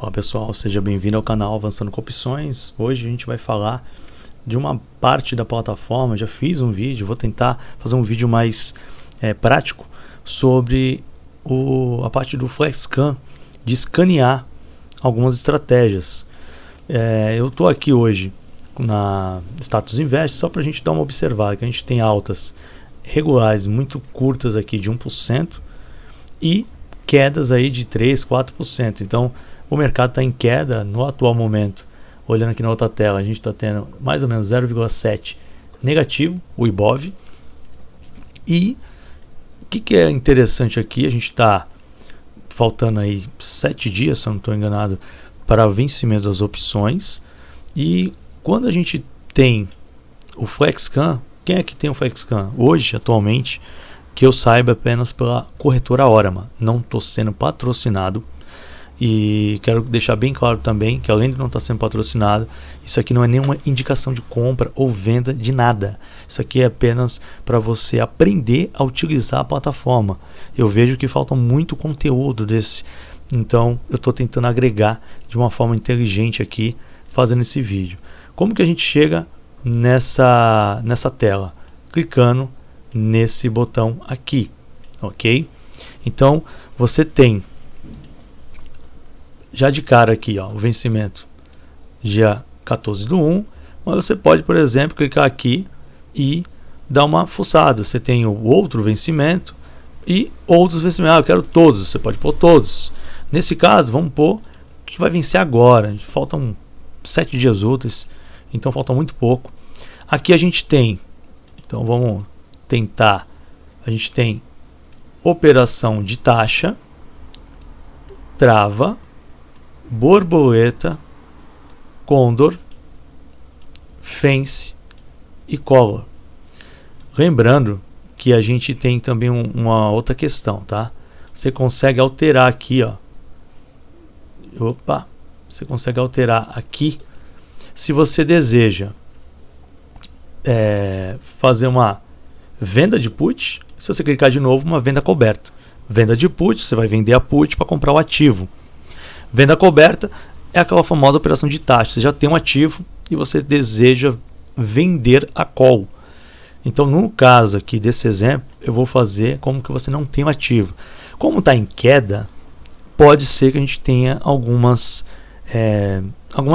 Olá pessoal, seja bem-vindo ao canal Avançando com Opções. Hoje a gente vai falar de uma parte da plataforma. Já fiz um vídeo, vou tentar fazer um vídeo mais prático sobre a parte do FlexScan, de escanear algumas estratégias. Eu estou aqui hoje na Status Invest só para a gente dar uma observada, que a gente tem altas regulares muito curtas aqui de 1% e quedas aí de 3, 4%. Então o mercado está em queda no atual momento. Olhando aqui na outra tela, a gente está tendo mais ou menos 0,7 negativo, o IBOV. E o que é interessante aqui, a gente está faltando aí 7 dias, se eu não estou enganado, para o vencimento das opções. E quando a gente tem o FlexScan, quem é que tem o FlexScan? Hoje, atualmente, que eu saiba, apenas pela corretora Orama. Não estou sendo patrocinado. E quero deixar bem claro também que, além de não estar sendo patrocinado, isso aqui não é nenhuma indicação de compra ou venda de nada. Isso aqui é apenas para você aprender a utilizar a plataforma. Eu vejo que falta muito conteúdo desse, então eu estou tentando agregar de uma forma inteligente aqui, fazendo esse vídeo. Como que a gente chega nessa tela? Clicando nesse botão aqui, ok? Então você tem já de cara aqui, ó, o vencimento dia 14/1, mas você pode, por exemplo, clicar aqui e dar uma fuçada. Você tem o outro vencimento e outros vencimentos. Eu quero todos, você pode pôr todos. Nesse caso, vamos pôr que vai vencer agora. Faltam 7 dias úteis, então falta muito pouco. Aqui a gente tem, então vamos tentar, a gente tem operação de taxa, trava, borboleta, condor, fence e collar. Lembrando que a gente tem também uma outra questão, tá? Você consegue alterar aqui, ó. Você consegue alterar aqui se você deseja fazer uma venda de put. Se você clicar de novo, uma venda coberta. Venda de put, você vai vender a put para comprar o ativo. Venda coberta é aquela famosa operação de taxa. Você já tem um ativo e você deseja vender a call. Então, no caso aqui desse exemplo, eu vou fazer como que você não tem um ativo. Como está em queda, pode ser que a gente tenha algumas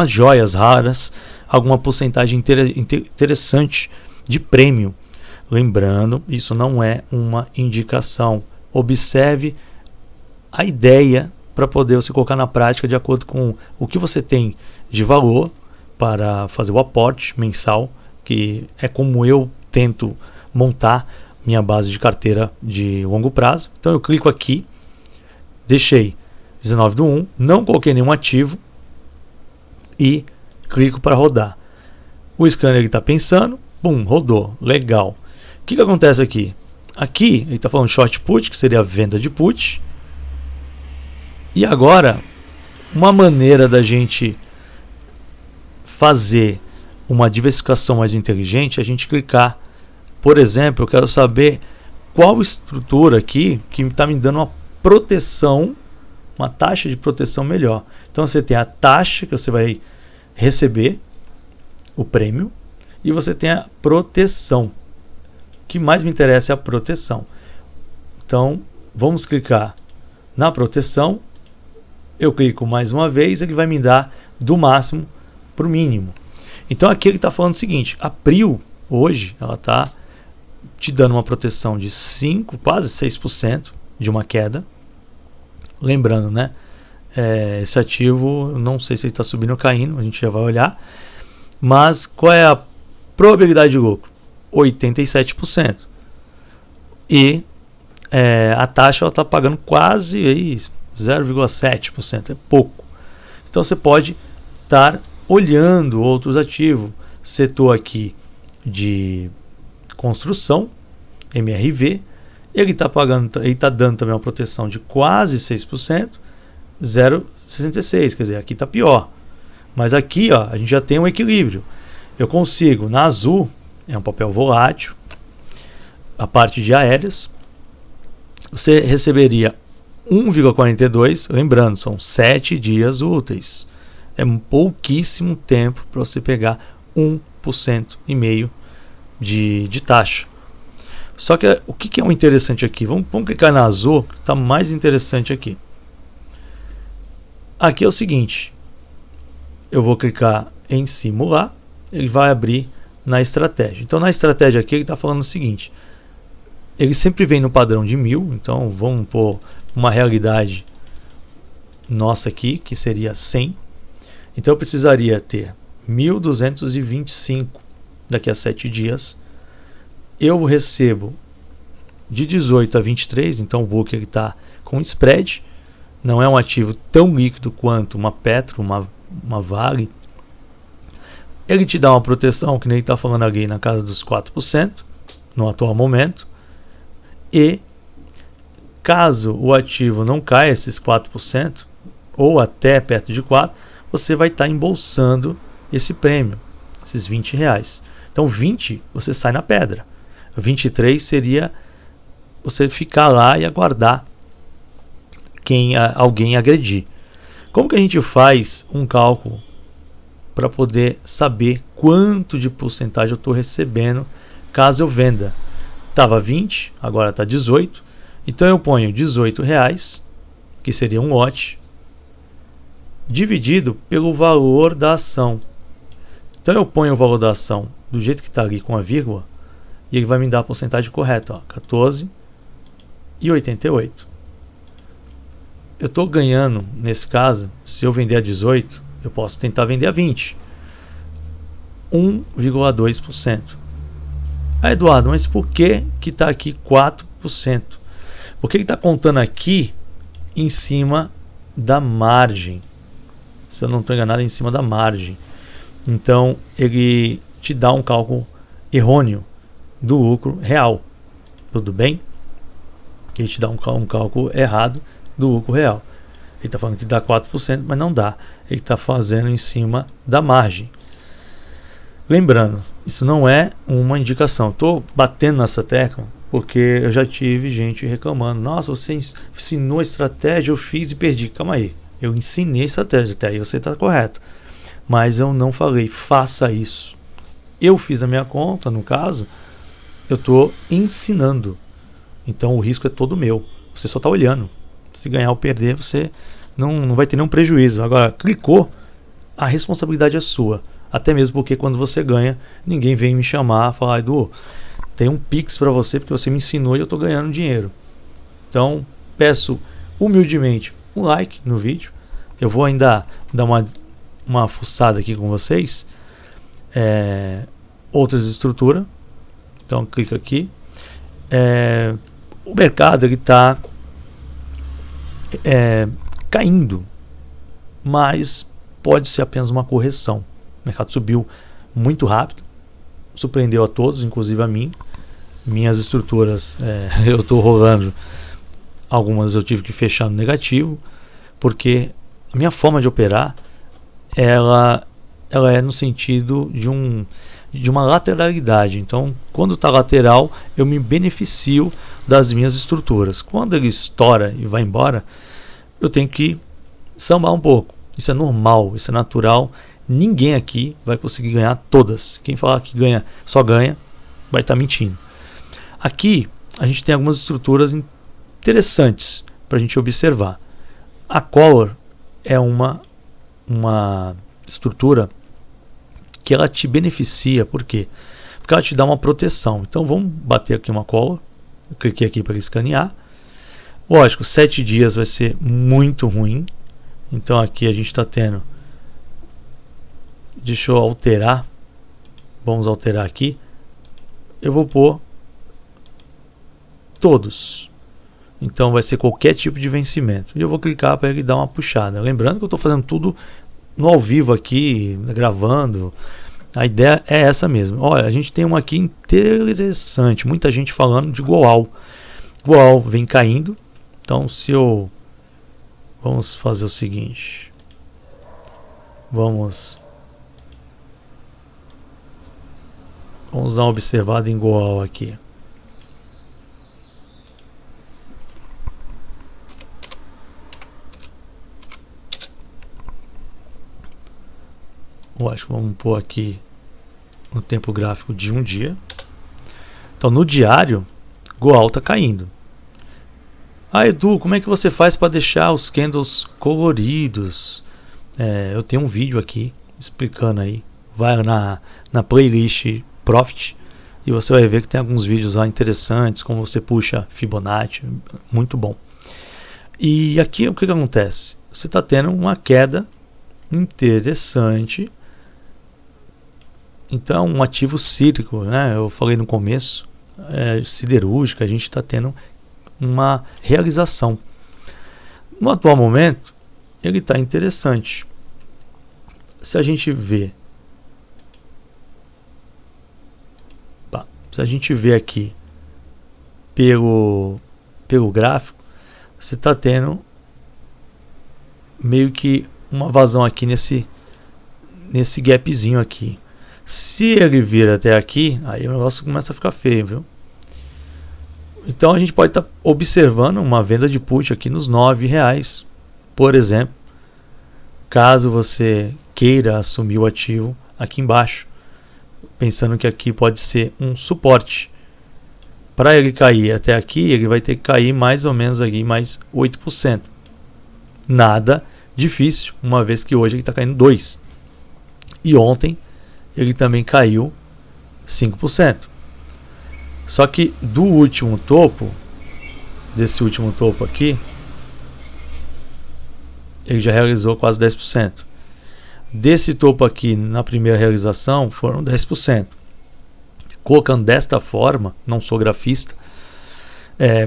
joias raras, alguma porcentagem interessante de prêmio. Lembrando, isso não é uma indicação. Observe a ideia para poder você colocar na prática de acordo com o que você tem de valor para fazer o aporte mensal, que é como eu tento montar minha base de carteira de longo prazo. Então eu clico aqui, deixei 19/1, não coloquei nenhum ativo e clico para rodar. O scanner está pensando, rodou, legal. O que acontece aqui? Aqui ele está falando short put, que seria a venda de put. E agora, uma maneira da gente fazer uma diversificação mais inteligente é a gente clicar, por exemplo, eu quero saber qual estrutura aqui que está me dando uma proteção, uma taxa de proteção melhor. Então você tem a taxa que você vai receber, o prêmio, e você tem a proteção. O que mais me interessa é a proteção. Então vamos clicar na proteção. Eu clico mais uma vez, ele vai me dar do máximo para o mínimo. Então aqui ele está falando o seguinte: a Prio hoje ela está te dando uma proteção de 5, quase 6% de uma queda. Lembrando, né? Esse ativo, não sei se ele está subindo ou caindo, a gente já vai olhar. Mas qual é a probabilidade de lucro? 87%. E a taxa ela está pagando quase aí 0,7%, é pouco. Então você pode estar olhando outros ativos. Setor aqui de construção, MRV, ele está dando também uma proteção de quase 6%, 0,66%, quer dizer, aqui está pior. Mas aqui, ó, a gente já tem um equilíbrio. Eu consigo, na azul, é um papel volátil, a parte de aéreas, você receberia 1,42, lembrando, são 7 dias úteis. É pouquíssimo tempo para você pegar 1,5% de taxa. Só que o que é o interessante aqui? Vamos clicar na azul, que está mais interessante aqui. Aqui é o seguinte, eu vou clicar em simular, ele vai abrir na estratégia. Então na estratégia aqui ele está falando o seguinte, ele sempre vem no padrão de 1000, então vamos pôr uma realidade nossa aqui, que seria 100. Então eu precisaria ter 1.225 daqui a 7 dias. Eu recebo de 18 a 23, então o book está com spread. Não é um ativo tão líquido quanto uma Petro, uma Vale. Ele te dá uma proteção, que nem está falando ali, na casa dos 4%, no atual momento. E caso o ativo não caia esses 4%, ou até perto de 4%, você vai estar embolsando esse prêmio, esses R$20. Então 20 você sai na pedra. 23 seria você ficar lá e aguardar alguém agredir. Como que a gente faz um cálculo para poder saber quanto de porcentagem eu estou recebendo caso eu venda? Estava 20, agora está 18. Então eu ponho R$18, que seria um lote, dividido pelo valor da ação. Então eu ponho o valor da ação do jeito que está ali com a vírgula, e ele vai me dar a porcentagem correta, 14,88. Eu estou ganhando, nesse caso, se eu vender a 18, eu posso tentar vender a 20. 1,2%. Ah, Eduardo, mas por que está aqui 4%? Porque ele está contando aqui em cima da margem. Se eu não estou enganado, é em cima da margem. Então, ele te dá um cálculo errôneo do lucro real. Tudo bem? Ele te dá um cálculo errado do lucro real. Ele está falando que dá 4%, mas não dá. Ele está fazendo em cima da margem. Lembrando, isso não é uma indicação. Estou batendo nessa tecla porque eu já tive gente reclamando. Nossa, você ensinou a estratégia, eu fiz e perdi. Calma aí. Eu ensinei a estratégia, até aí você está correto. Mas eu não falei, faça isso. Eu fiz a minha conta, no caso, eu estou ensinando. Então o risco é todo meu. Você só está olhando. Se ganhar ou perder, você não vai ter nenhum prejuízo. Agora, clicou, a responsabilidade é sua. Até mesmo porque quando você ganha, ninguém vem me chamar e falar, Edu, tem um Pix para você porque você me ensinou e eu estou ganhando dinheiro. Então, peço humildemente um like no vídeo. Eu vou ainda dar uma fuçada aqui com vocês. Outras estruturas. Então, clica aqui. O mercado está caindo, mas pode ser apenas uma correção. O mercado subiu muito rápido, surpreendeu a todos, inclusive a mim. Minhas estruturas, eu estou rolando, algumas eu tive que fechar no negativo, porque a minha forma de operar ela é no sentido de uma lateralidade. Então, quando está lateral, eu me beneficio das minhas estruturas. Quando ele estoura e vai embora, eu tenho que sambar um pouco. Isso é normal, isso é natural. Ninguém aqui vai conseguir ganhar todas. Quem falar que só ganha, vai estar mentindo. Aqui, a gente tem algumas estruturas interessantes para a gente observar. A Color é uma estrutura que ela te beneficia. Por quê? Porque ela te dá uma proteção. Então vamos bater aqui uma Color. Eu cliquei aqui para escanear. Lógico, 7 dias vai ser muito ruim. Então aqui a gente está tendo... Deixa eu alterar. Vamos alterar aqui. Eu vou pôr todos. Então vai ser qualquer tipo de vencimento. E eu vou clicar para ele dar uma puxada. Lembrando que eu estou fazendo tudo no ao vivo aqui, gravando. A ideia é essa mesmo. Olha, a gente tem uma aqui interessante. Muita gente falando de Goal. Goal vem caindo. Então vamos fazer o seguinte. Vamos dar uma observada em Goal aqui. Eu acho que vamos pôr aqui no tempo gráfico de um dia. Então no diário, Goal está caindo. Edu, como é que você faz para deixar os candles coloridos? Eu tenho um vídeo aqui explicando aí. Vai na playlist Profit e você vai ver que tem alguns vídeos lá interessantes, como você puxa Fibonacci, muito bom. E aqui o que acontece? Você está tendo uma queda interessante. Então um ativo cíclico, né? Eu falei no começo, siderúrgica, a gente está tendo uma realização. No atual momento, ele está interessante. Se a gente vê, aqui pelo gráfico, você está tendo meio que uma vazão aqui nesse gapzinho aqui. Se ele vir até aqui, aí o negócio começa a ficar feio, viu? Então a gente pode estar observando uma venda de put aqui nos R$9, por exemplo, caso você queira assumir o ativo aqui embaixo, pensando que aqui pode ser um suporte. Para ele cair até aqui, ele vai ter que cair mais ou menos aqui mais 8%. Nada difícil, uma vez que hoje ele está caindo 2%. E ontem ele também caiu 5%. Só que do último topo, desse último topo aqui, ele já realizou quase 10%. Desse topo aqui, na primeira realização, foram 10%. Colocando desta forma, não sou grafista,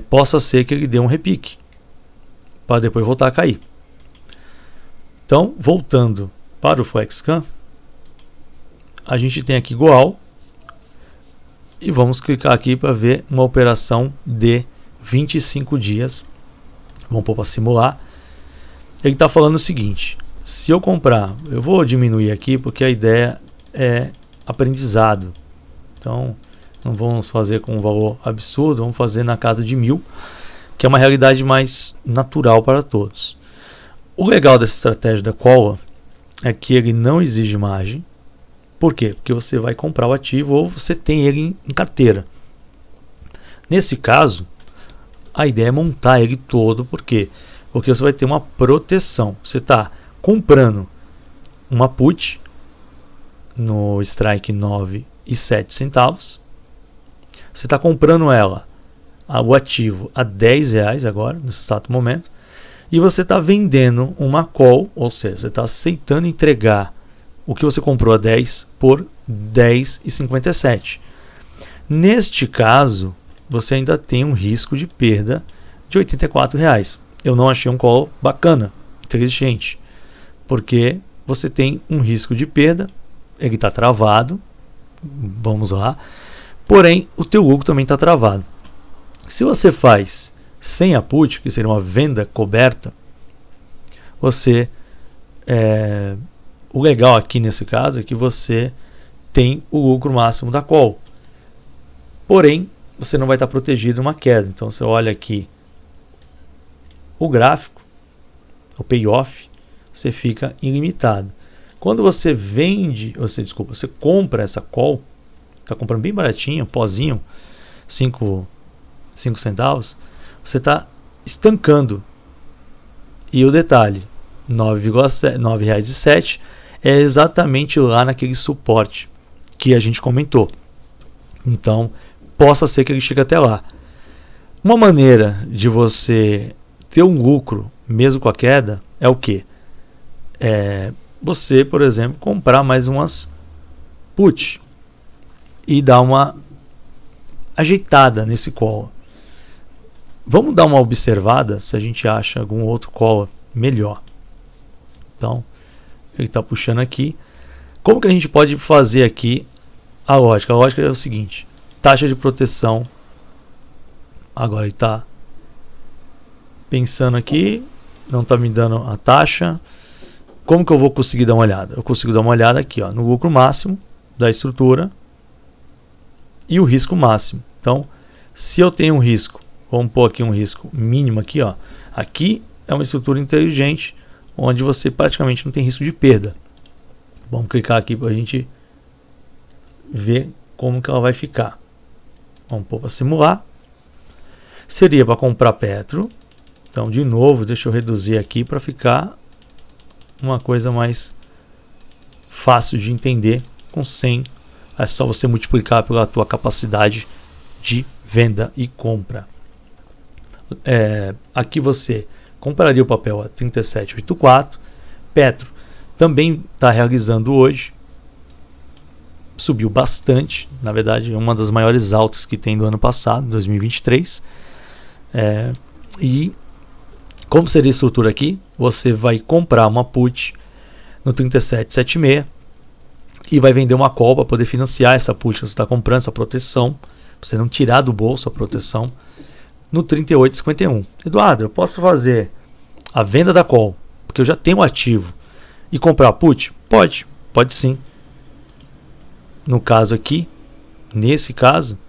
possa ser que ele dê um repique, para depois voltar a cair. Então, voltando para o FlexCam, a gente tem aqui Goal, e vamos clicar aqui para ver uma operação de 25 dias. Vamos pôr para simular. Ele está falando o seguinte: se eu comprar, eu vou diminuir aqui porque a ideia é aprendizado. Então não vamos fazer com um valor absurdo, vamos fazer na casa de 1.000, que é uma realidade mais natural para todos. O legal dessa estratégia da Call é que ele não exige margem. Por quê? Porque você vai comprar o ativo ou você tem ele em carteira. Nesse caso, a ideia é montar ele todo. Por quê? Porque você vai ter uma proteção. Você está comprando uma put no strike 9,07. Você está comprando ela, o ativo, a R$10 agora, nesse exato momento. E você está vendendo uma call, ou seja, você está aceitando entregar o que você comprou a 10 por R$10,57. Neste caso, você ainda tem um risco de perda de R$84. Eu não achei um call bacana, inteligente, porque você tem um risco de perda, ele está travado, vamos lá, porém o teu lucro também está travado. Se você faz sem a put, que seria uma venda coberta, você o legal aqui nesse caso é que você tem o lucro máximo da call. Porém, você não vai estar protegido de uma queda. Então você olha aqui o gráfico, o payoff, você fica ilimitado. Quando você você compra essa call, está comprando bem baratinho, pozinho, 5 centavos, você está estancando. E o detalhe, R$9,07 é exatamente lá naquele suporte que a gente comentou. Então, possa ser que ele chegue até lá. Uma maneira de você ter um lucro, mesmo com a queda, é o quê? Você, por exemplo, comprar mais umas put e dar uma ajeitada nesse call. Vamos dar uma observada se a gente acha algum outro call melhor. Então, ele está puxando aqui. Como que a gente pode fazer aqui a lógica? A lógica é o seguinte: taxa de proteção. Agora ele está pensando aqui, não está me dando a taxa. Como que eu vou conseguir dar uma olhada? Eu consigo dar uma olhada aqui, ó, no lucro máximo da estrutura e o risco máximo. Então, se eu tenho um risco, vamos pôr aqui um risco mínimo aqui, ó. Aqui é uma estrutura inteligente, onde você praticamente não tem risco de perda. Vamos clicar aqui para a gente ver como que ela vai ficar. Vamos pôr para simular. Seria para comprar Petro. Então, de novo, deixa eu reduzir aqui para ficar uma coisa mais fácil de entender. Com 100, é só você multiplicar pela tua capacidade de venda e compra. Aqui você compraria o papel a 37,84. Petro também está realizando hoje. Subiu bastante. Na verdade, é uma das maiores altas que tem do ano passado, 2023. E como seria a estrutura aqui? Você vai comprar uma put no 37,76 e vai vender uma call para poder financiar essa put que você está comprando, essa proteção, para você não tirar do bolso a proteção, no 38,51. Eduardo, eu posso fazer a venda da call, porque eu já tenho o ativo, e comprar a put? Pode sim. No caso aqui, nesse caso,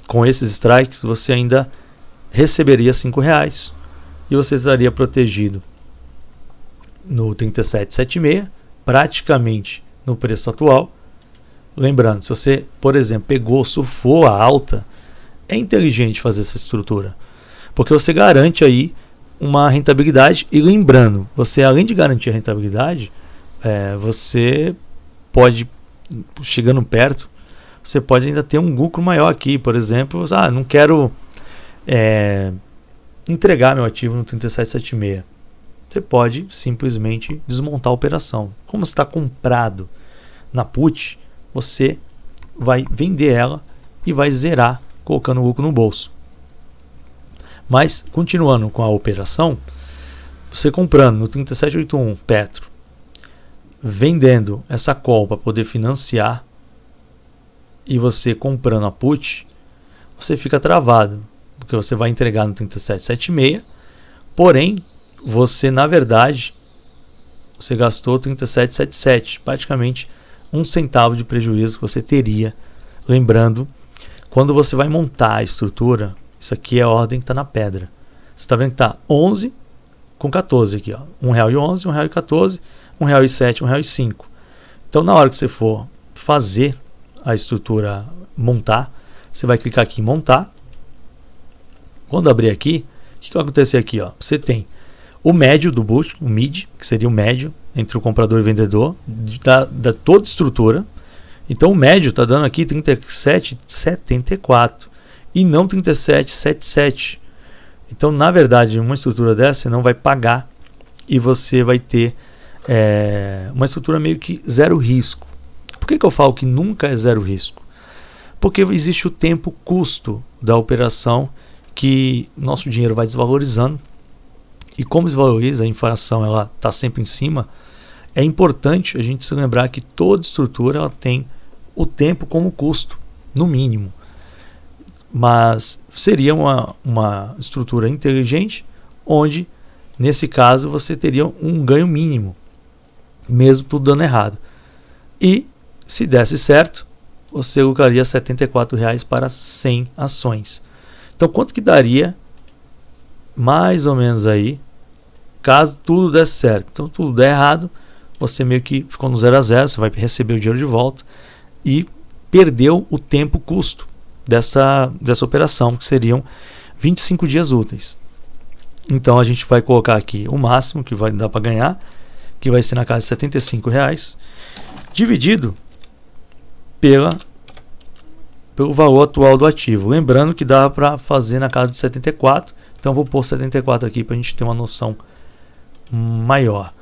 com esses strikes, você ainda receberia R$5 e você estaria protegido no 37,76, praticamente no preço atual. Lembrando, se você, por exemplo, surfou a alta, é inteligente fazer essa estrutura, porque você garante aí uma rentabilidade. E lembrando, você, além de garantir a rentabilidade, você pode, chegando perto, você pode ainda ter um lucro maior aqui. Por exemplo, não quero entregar meu ativo no 37,76. Você pode simplesmente desmontar a operação. Como está comprado na put, você vai vender ela e vai zerar, colocando o lucro no bolso. Mas, continuando com a operação, você comprando no 37,81 Petro, vendendo essa call para poder financiar, e você comprando a put, você fica travado, porque você vai entregar no 37,76, porém, você, na verdade, você gastou 37,77, praticamente R$0,01 de prejuízo que você teria. Lembrando, quando você vai montar a estrutura, isso aqui é a ordem que está na pedra. Você está vendo que está 11,14 aqui, ó. R$1,11, R$1,14, R$1,07, R$1,05. Então, na hora que você for fazer a estrutura montar, você vai clicar aqui em montar. Quando abrir aqui, o que vai acontecer aqui? Ó? Você tem o médio do boot, o mid, que seria o médio entre o comprador e o vendedor, da toda estrutura. Então o médio está dando aqui 37,74 e não 37,77. Então, na verdade, uma estrutura dessa você não vai pagar e você vai ter uma estrutura meio que zero risco. Por que eu falo que nunca é zero risco? Porque existe o tempo custo da operação, que nosso dinheiro vai desvalorizando. E como desvaloriza, a inflação ela está sempre em cima. É importante a gente se lembrar que toda estrutura ela tem o tempo como custo, no mínimo. Mas seria uma estrutura inteligente, onde, nesse caso, você teria um ganho mínimo, mesmo tudo dando errado. E, se desse certo, você lucraria R$74 para 100 ações. Então, quanto que daria, mais ou menos aí, caso tudo desse certo? Então, tudo der errado, você meio que ficou no 0 a 0, você vai receber o dinheiro de volta e perdeu o tempo custo dessa operação, que seriam 25 dias úteis. Então, a gente vai colocar aqui o máximo que vai dar para ganhar, que vai ser na casa de R$75, dividido pelo valor atual do ativo. Lembrando que dá para fazer na casa de 74, então eu vou pôr 74 aqui para a gente ter uma noção maior.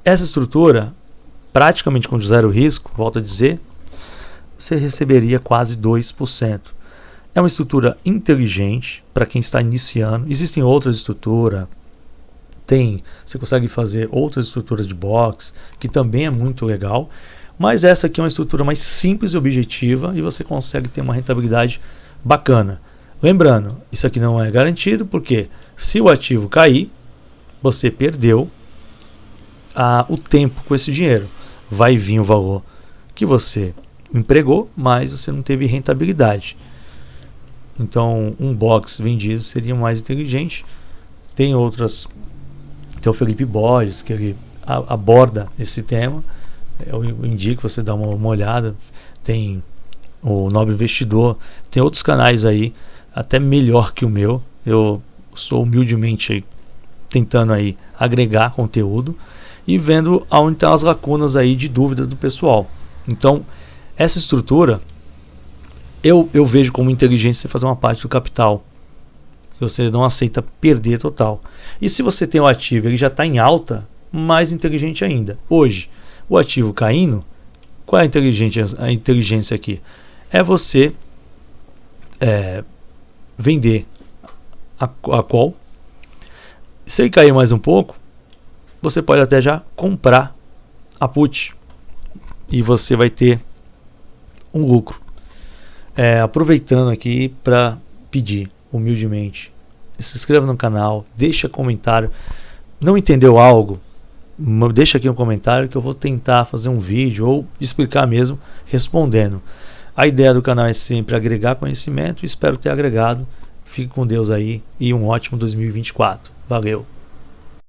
Essa estrutura, praticamente com zero risco, volto a dizer, você receberia quase 2%. É uma estrutura inteligente para quem está iniciando. Existem outras estruturas, você consegue fazer outras estruturas de box, que também é muito legal, mas essa aqui é uma estrutura mais simples e objetiva e você consegue ter uma rentabilidade bacana. Lembrando, isso aqui não é garantido, porque se o ativo cair, você perdeu o tempo com esse dinheiro. Vai vir o valor que você empregou, mas você não teve rentabilidade. Então, um box vendido seria mais inteligente. Tem outras, tem o Felipe Borges, que ele aborda esse tema. Eu indico você dar uma olhada. Tem o Nobre Investidor, tem outros canais aí, até melhor que o meu. Eu estou humildemente aí, tentando aí agregar conteúdo e vendo aonde estão as lacunas aí de dúvidas do pessoal. Então, essa estrutura eu vejo como inteligente você fazer uma parte do capital, que você não aceita perder total. E se você tem o ativo, ele já está em alta, mais inteligente ainda. Hoje, o ativo caindo, qual é a inteligência aqui? É você vender a call. Se ele cair mais um pouco, você pode até já comprar a put e você vai ter um lucro. Aproveitando aqui para pedir humildemente, se inscreva no canal, deixa comentário. Não entendeu algo? Deixa aqui um comentário que eu vou tentar fazer um vídeo ou explicar mesmo respondendo. A ideia do canal é sempre agregar conhecimento e espero ter agregado. Fique com Deus aí e um ótimo 2024. Valeu!